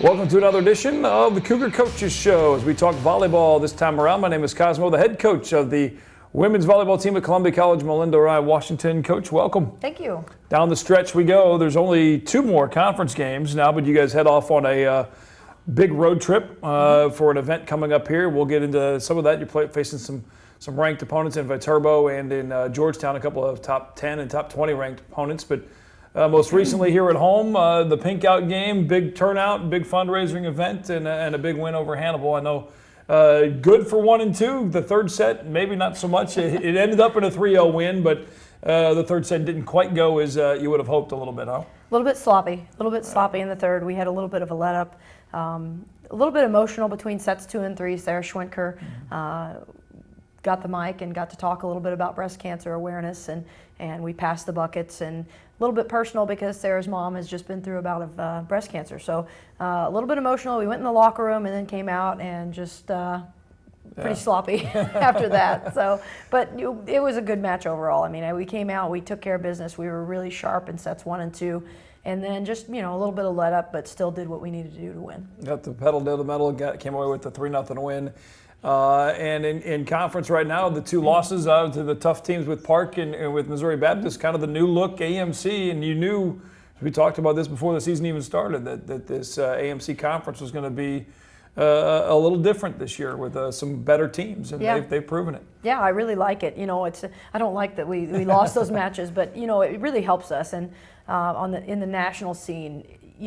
Welcome to another edition of the Cougar Coaches Show as we talk volleyball this time around. My name is Cosmo, the head coach of the women's volleyball team at Columbia College, Melinda, Wrye-Washington. Coach, welcome. Thank you. Down the stretch we go. There's only 2 more conference games now, but you guys head off on a big road trip for an event coming up here. We'll get into some of that. You're facing some ranked opponents in Viterbo and in Georgetown, a couple of top 10 and top 20 ranked opponents. But most recently here at home, the Pink Out game, big turnout, big fundraising event, and a big win over Hannibal. I know good for 1 and 2. The third set, maybe not so much. It ended up in a 3-0 win, but the third set didn't quite go as you would have hoped a little bit, huh? A little bit sloppy in the third. We had a little bit of a let up. A little bit emotional between sets 2 and 3. Sarah Schwinker got the mic and got to talk a little bit about breast cancer awareness, and we passed the buckets, and a little bit personal because Sarah's mom has just been through a bout of breast cancer. So a little bit emotional. We went in the locker room and then came out and just pretty sloppy after that. So, but it was a good match overall. I mean, we came out, we took care of business. We were really sharp in sets 1 and 2. And then just, a little bit of let up, but still did what we needed to do to win. Got the pedal to the metal, came away with the 3-0 win. And in conference right now, the 2 losses to the tough teams with Park and with Missouri Baptist, kind of the new look AMC. And you knew, we talked about this before the season even started, that this AMC conference was going to be a little different this year with some better teams, and they've proven it. Yeah, I really like it. I don't like that we lost those matches, but it really helps us. And in the national scene,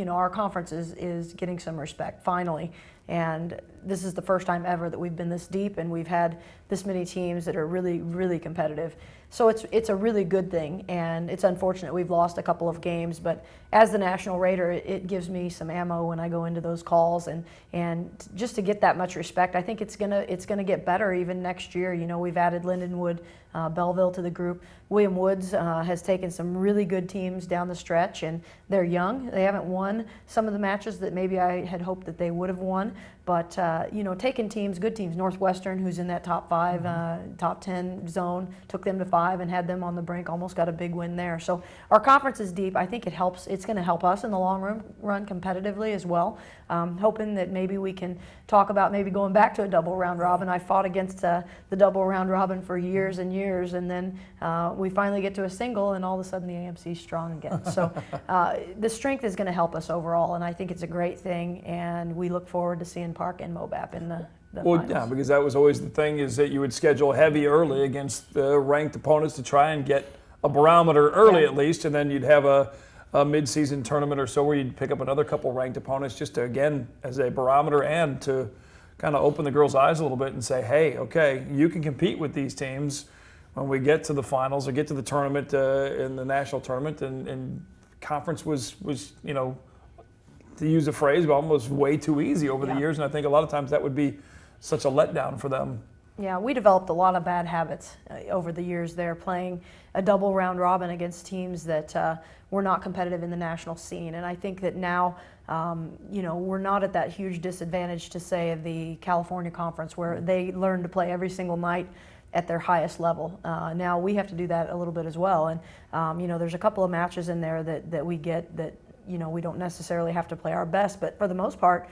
our conference is getting some respect finally. And this is the first time ever that we've been this deep, and we've had this many teams that are really, really competitive. So it's a really good thing, and it's unfortunate we've lost a couple of games, but as the national rater, it gives me some ammo when I go into those calls, and just to get that much respect, I think it's gonna get better even next year. We've added Lindenwood, Belleville to the group. William Woods has taken some really good teams down the stretch, and they're young. They haven't won some of the matches that maybe I had hoped that they would have won, but taking teams, good teams, Northwestern, who's in that top 5, top 10 zone, took them to 5 and had them on the brink, almost got a big win there. So our conference is deep. I think it helps. It's going to help us in the long run competitively as well. Hoping that maybe we can talk about maybe going back to a double round robin. I fought against the double round robin for years and years, and then we finally get to a single, and all of a sudden the AMC's strong again. So the strength is going to help us overall, and I think it's a great thing, and we look forward to seeing Park and MoBap in the finals. Yeah, because that was always the thing, is that you would schedule heavy early against the ranked opponents to try and get a barometer early at least, and then you'd have a mid-season tournament or so where you'd pick up another couple ranked opponents just to, again, as a barometer and to kind of open the girls' eyes a little bit and say, hey, okay, you can compete with these teams when we get to the finals or get to the tournament in the national tournament. And conference was to use a phrase, but almost way too easy over the years. And I think a lot of times that would be such a letdown for them. Yeah, we developed a lot of bad habits over the years there, playing a double round robin against teams that were not competitive in the national scene. And I think that now, we're not at that huge disadvantage to, say, the California Conference, where they learn to play every single night at their highest level. Now we have to do that a little bit as well. And, there's a couple of matches in there that we get that, we don't necessarily have to play our best, but for the most part,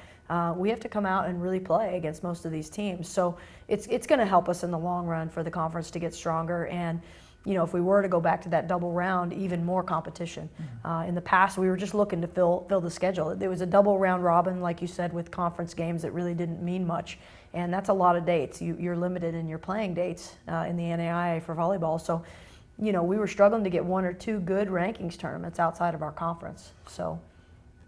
we have to come out and really play against most of these teams. So it's going to help us in the long run for the conference to get stronger. And, if we were to go back to that double round, even more competition. In the past, we were just looking to fill the schedule. There was a double round robin, like you said, with conference games that really didn't mean much. And that's a lot of dates. You're limited in your playing dates in the NAIA for volleyball. So, we were struggling to get 1 or 2 good rankings tournaments outside of our conference. So,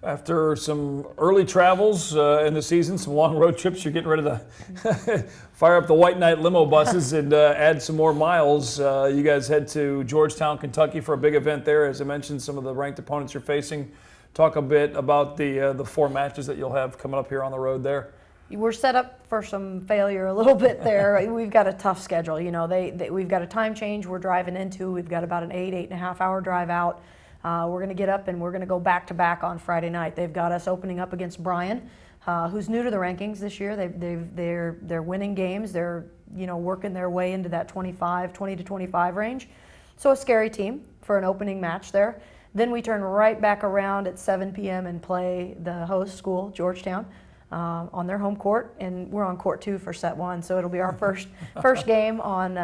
after some early travels in the season, some long road trips, you're getting ready to fire up the White Knight limo buses and add some more miles. You guys head to Georgetown, Kentucky for a big event there. As I mentioned, some of the ranked opponents you're facing. Talk a bit about the 4 matches that you'll have coming up here on the road there. We're set up for some failure a little bit there. We've got a tough schedule. We've got a time change we're driving into. We've got about an 8.5 hour drive out. We're going to get up and we're going to go back-to-back on Friday night. They've got us opening up against Bryan, who's new to the rankings this year. They're winning games. They're working their way into that 20 to 25 range. So a scary team for an opening match there. Then we turn right back around at 7 p.m. and play the host school, Georgetown, on their home court, and we're on court 2 for set 1, so it'll be our first game on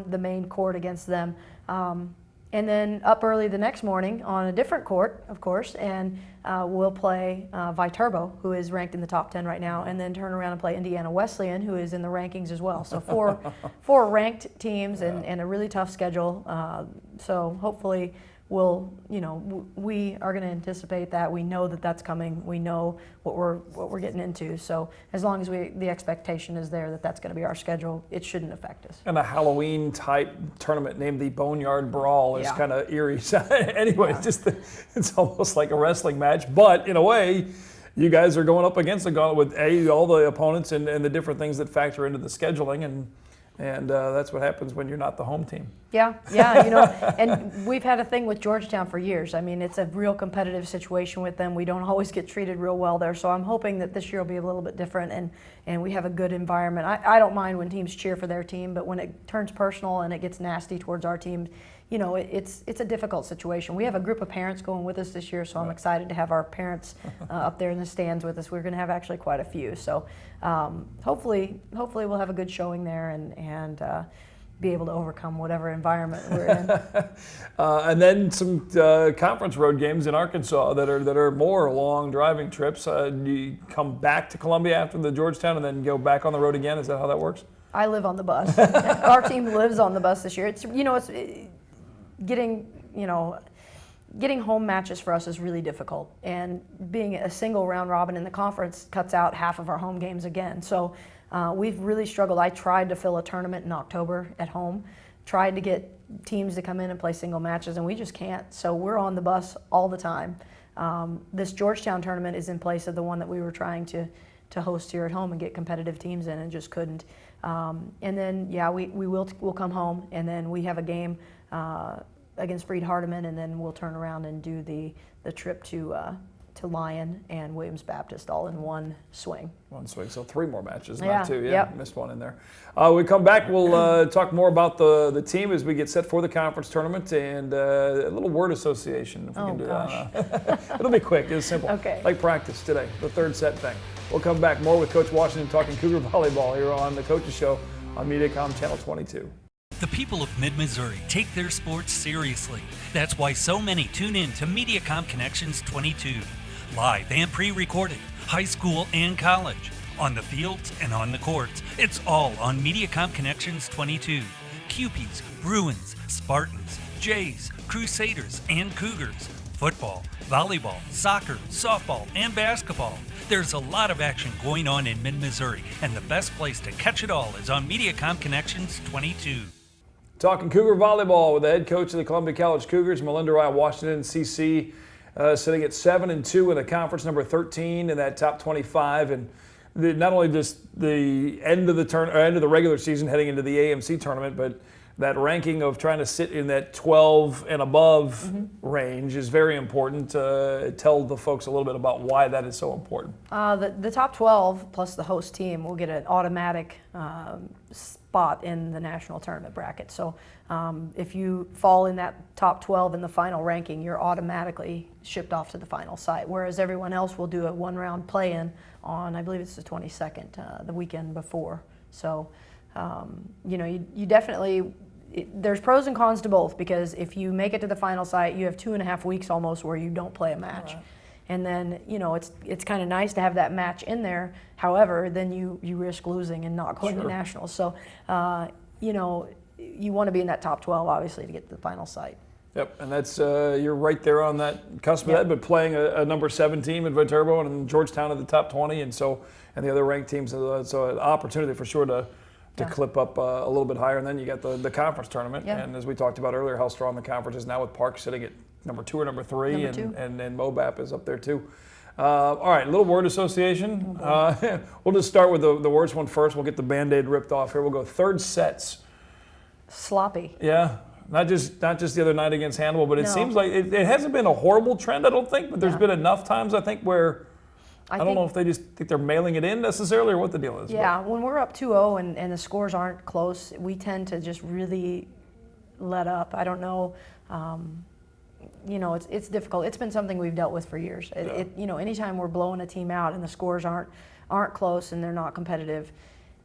the main court against them. And then up early the next morning on a different court, of course, and we'll play Viterbo, who is ranked in the top 10 right now, and then turn around and play Indiana Wesleyan, who is in the rankings as well. So four ranked teams and a really tough schedule. So hopefully we are going to anticipate that. We know that that's coming. We know what we're getting into. So as long as the expectation is there that that's going to be our schedule, it shouldn't affect us. And a Halloween type tournament named the Boneyard Brawl is kind of eerie. Anyway, it's almost like a wrestling match, but in a way, you guys are going up against the gauntlet with all the opponents and the different things that factor into the scheduling, and that's what happens when you're not the home team. Yeah, and we've had a thing with Georgetown for years. I mean, it's a real competitive situation with them. We don't always get treated real well there, so I'm hoping that this year will be a little bit different and we have a good environment. I don't mind when teams cheer for their team, but when it turns personal and it gets nasty towards our team, it's a difficult situation. We have a group of parents going with us this year, so I'm excited to have our parents up there in the stands with us. We're going to have actually quite a few, so hopefully we'll have a good showing there and be able to overcome whatever environment we're in. And then some conference road games in Arkansas that are more long driving trips. You come back to Columbia after the Georgetown and then go back on the road again. Is that how that works? I live on the bus. Our team lives on the bus this year. It's getting home matches for us is really difficult, and being a single round robin in the conference cuts out half of our home games again. So we've really struggled. I tried to fill a tournament in October at home, tried to get teams to come in and play single matches, and we just can't. So we're on the bus all the time. This Georgetown tournament is in place of the one that we were trying to host here at home and get competitive teams in, and just couldn't. And then we'll come home, and then we have a game against Freed Hardeman, and then we'll turn around and do the trip to Lyon and Williams Baptist all in one swing. So 3 more matches, Yeah, not 2. Yeah, yep. Missed one in there. We come back, we'll talk more about the team as we get set for the conference tournament, and a little word association if we can do that. It'll be quick, it's simple. Okay. Like practice today, the third set thing. We'll come back more with Coach Washington talking Cougar Volleyball here on the Coaches Show on MediaCom Channel 22. The people of Mid-Missouri take their sports seriously. That's why so many tune in to MediaCom Connections 22. Live and pre-recorded, high school and college. On the fields and on the courts, it's all on MediaCom Connections 22. Cupies, Bruins, Spartans, Jays, Crusaders, and Cougars. Football, volleyball, soccer, softball, and basketball. There's a lot of action going on in Mid-Missouri, and the best place to catch it all is on MediaCom Connections 22. Talking Cougar Volleyball with the head coach of the Columbia College Cougars, Melinda Wrye-Washington, CC, sitting at 7-2 in the conference, number 13 in that top 25, and not only just the end of the regular season heading into the AMC tournament, but that ranking of trying to sit in that 12 and above range is very important. Tell the folks a little bit about why that is so important. The top 12 plus the host team will get an automatic spot in the national tournament bracket. So if you fall in that top 12 in the final ranking, you're automatically shipped off to the final site, whereas everyone else will do a one-round play-in on, I believe it's the 22nd, the weekend before. So, you definitely, there's pros and cons to both, because if you make it to the final site, you have 2.5 weeks almost where you don't play a match. Right. And then, it's kind of nice to have that match in there. However, then you risk losing and not going to nationals. So, you want to be in that top 12, obviously, to get to the final site. Yep, and that's you're right there on that cusp of that, but playing a number 7 team at Viterbo and Georgetown at the top 20, and the other ranked teams, so an opportunity for sure to clip up a little bit higher. And then you got the conference tournament, and as we talked about earlier, how strong the conference is now with Park sitting at number 2 or number 3, and MoBap is up there too. All right, a little word association. We'll just start with the worst one first. We'll get the Band-Aid ripped off here. We'll go third sets. Sloppy. Yeah. Not just the other night against Hannibal, but it seems like it hasn't been a horrible trend, I don't think, but there's been enough times, I think, where I don't know if they just think they're mailing it in necessarily or what the deal is. Yeah, when we're up 2-0 and the scores aren't close, we tend to just really let up. I don't know. it's difficult. It's been something we've dealt with for years. Anytime we're blowing a team out and the scores aren't close and they're not competitive,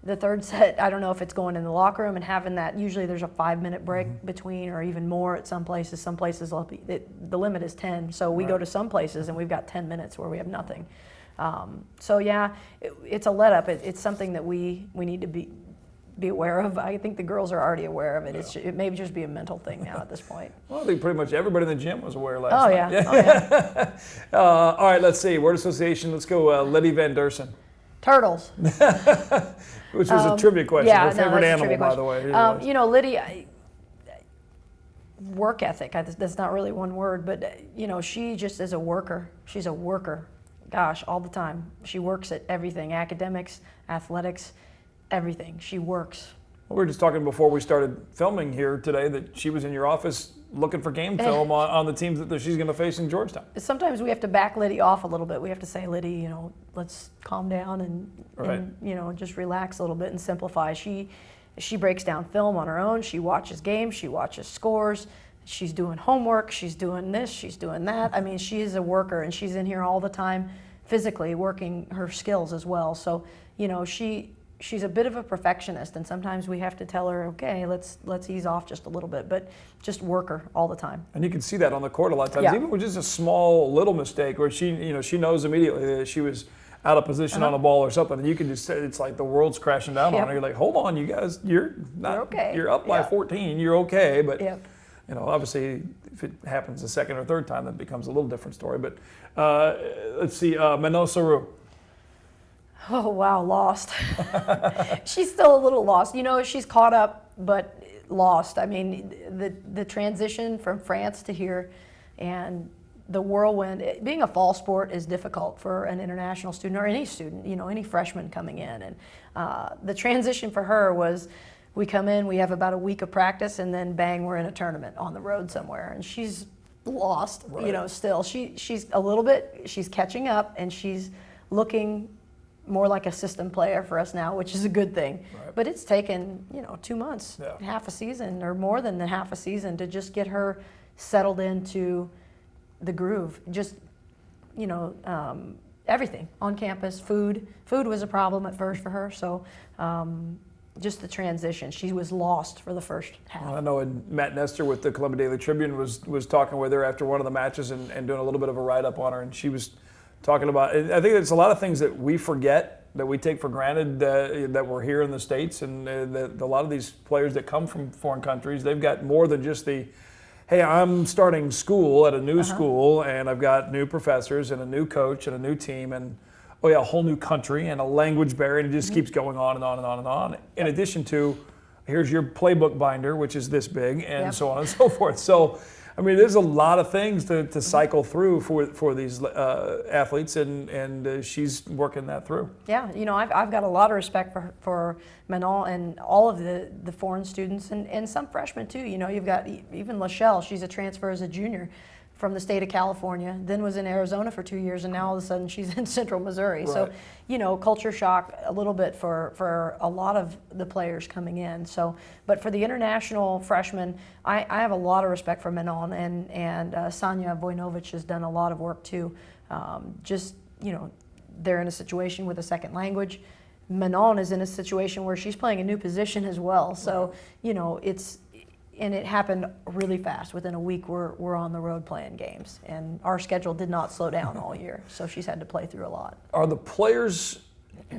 the third set, I don't know if it's going in the locker room and having that. Usually there's a 5-minute break between, or even more at some places. Some places the limit is 10. So we go to some places and we've got 10 minutes where we have nothing. It's a let up. It's something that we need to be aware of. I think the girls are already aware of it. Yeah. It may just be a mental thing now at this point. Well, I think pretty much everybody in the gym was aware last Oh night. yeah. Oh yeah. All right, let's see. Word association. Let's go. Liddy Van Dersen, Turtles. which was a trivia question. Yeah, Her favorite that's a animal, trivia by the way. Liddy, work ethic. That's not really one word, but she just is a worker. She's a worker. Gosh, all the time. She works at everything: academics, athletics, everything. She works. We were just talking before we started filming here today that she was in your office looking for game film on the teams that she's going to face in Georgetown. Sometimes we have to back Liddy off a little bit. We have to say, Liddy, let's calm down and just relax a little bit and simplify. She breaks down film on her own. She watches games. She watches scores. She's doing homework. She's doing this. She's doing that. I mean, she is a worker, and she's in here all the time physically working her skills as well. So, she's a bit of a perfectionist, and sometimes we have to tell her, okay, let's ease off just a little bit, but just work her all the time. And you can see that on the court a lot of times, even with just a small little mistake where she knows immediately that she was out of position on a ball or something, and you can just say it's like the world's crashing down on her. You're like, hold on, you guys, you're okay. You're up by 14, you're okay, but Yep. obviously if it happens the second or third time, that becomes a little different story. But let's see, Manon Saru. Oh, wow, lost. She's still a little lost. She's caught up, but lost. I mean, the transition from France to here and the whirlwind, being a fall sport is difficult for an international student or any student, any freshman coming in. And the transition for her was, we come in, we have about a week of practice, and then bang, we're in a tournament on the road somewhere. And she's lost, still. She's a little bit, she's catching up, and she's looking more like a system player for us now, which is a good thing. Right. But it's taken, 2 months, Yeah. half a season, or more than half a season to just get her settled into the groove. Just, everything on campus. Food was a problem at first for her. So just the transition. She was lost for the first half. Well, I know Matt Nestor with the Columbia Daily Tribune was talking with her after one of the matches and doing a little bit of a write-up on her, and she was talking about, I think there's a lot of things that we forget, that we take for granted that we're here in the States, and that a lot of these players that come from foreign countries, they've got more than just the, hey, I'm starting school at a new school, and I've got new professors and a new coach and a new team, and a whole new country and a language barrier, and it just keeps going on and on and on and on. In addition to, here's your playbook binder, which is this big, and so on and so forth. So, I mean, there's a lot of things to cycle through for these athletes, and she's working that through. Yeah, I've got a lot of respect for Manon and all of the foreign students and some freshmen too. You've got even Lachelle. She's a transfer as a junior from the state of California, then was in Arizona for 2 years, and now all of a sudden she's in Central Missouri. Right. So, culture shock a little bit for a lot of the players coming in. So, but for the international freshmen, I have a lot of respect for Manon, and Sanja Vojnovic has done a lot of work too. They're in a situation with a second language. Manon is in a situation where she's playing a new position as well. So, and it happened really fast. Within a week, we're on the road playing games, and our schedule did not slow down all year. So she's had to play through a lot. Are the players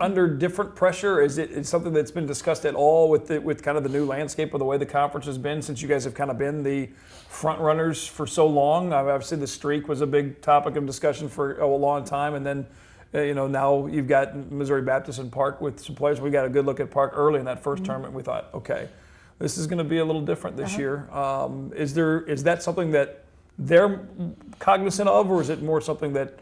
under different pressure? Is it something that's been discussed at all with kind of the new landscape of the way the conference has been, since you guys have kind of been the front runners for so long? Obviously, the streak was a big topic of discussion for a long time, and then now you've got Missouri Baptist and Park with some players. We got a good look at Park early in that first tournament. We thought, okay, this is going to be a little different this year. Is that something that they're cognizant of, or is it more something that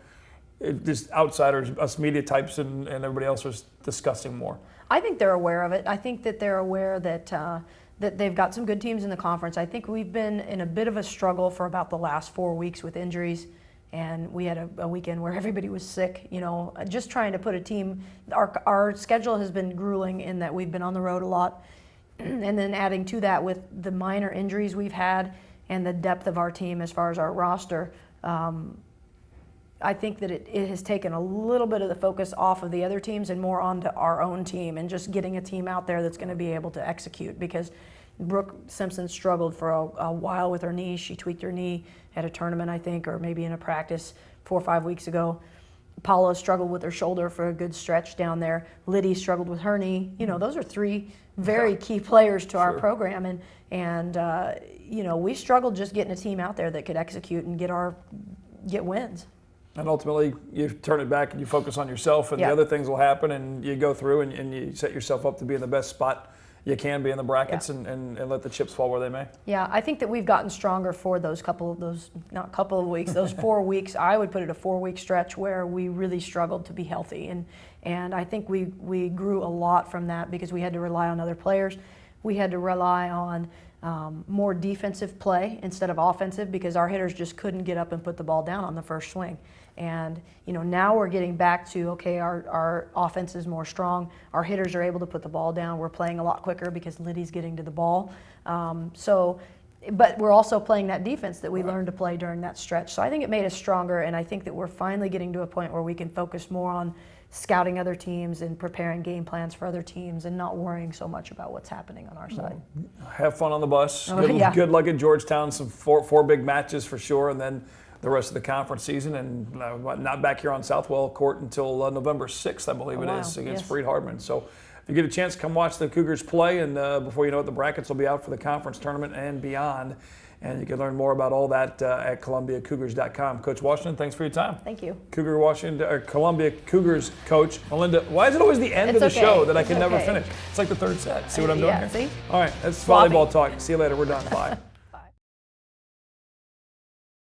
just outsiders, us media types, and everybody else was discussing more? I think they're aware of it. I think that they're aware that they've got some good teams in the conference. I think we've been in a bit of a struggle for about the last 4 weeks with injuries, and we had a weekend where everybody was sick. Just trying to put a team. Our schedule has been grueling in that we've been on the road a lot. And then adding to that with the minor injuries we've had and the depth of our team as far as our roster, I think that it has taken a little bit of the focus off of the other teams and more onto our own team and just getting a team out there that's going to be able to execute, because Brooke Simpson struggled for a while with her knee. She tweaked her knee at a tournament, I think, or maybe in a practice 4 or 5 weeks ago. Paula struggled with her shoulder for a good stretch down there. Liddy struggled with her knee. You know, those are 3 very key players to our program, and you know, we struggled just getting a team out there that could execute and get wins. And ultimately, you turn it back and you focus on yourself, and the other things will happen, and you go through and you set yourself up to be in the best spot you can be in the brackets, and let the chips fall where they may. Yeah, I think that we've gotten stronger for those 4 weeks. I would put it a 4-week stretch where we really struggled to be healthy, and I think we grew a lot from that, because we had to rely on other players. We had to rely on more defensive play instead of offensive, because our hitters just couldn't get up and put the ball down on the first swing. And you know, now we're getting back to, okay, our offense is more strong. Our hitters are able to put the ball down. We're playing a lot quicker because Liddy's getting to the ball. But we're also playing that defense that we learned to play during that stretch. So I think it made us stronger, and I think that we're finally getting to a point where we can focus more on scouting other teams and preparing game plans for other teams, and not worrying so much about what's happening on our side. Have fun on the bus. Good luck at Georgetown. Some four big matches for sure, and then the rest of the conference season, and not back here on Southwell Court until November 6th, I believe it is, against Freed Hardman. So if you get a chance, come watch the Cougars play, and before you know it, the brackets will be out for the conference tournament and beyond. And you can learn more about all that at ColumbiaCougars.com. Coach Washington, thanks for your time. Thank you. Columbia Cougars coach Melinda. Why is it always the end of the show that I can never finish? It's like the third set. See what I'm doing here? See? All right, that's volleyball talk. See you later. We're done. Bye.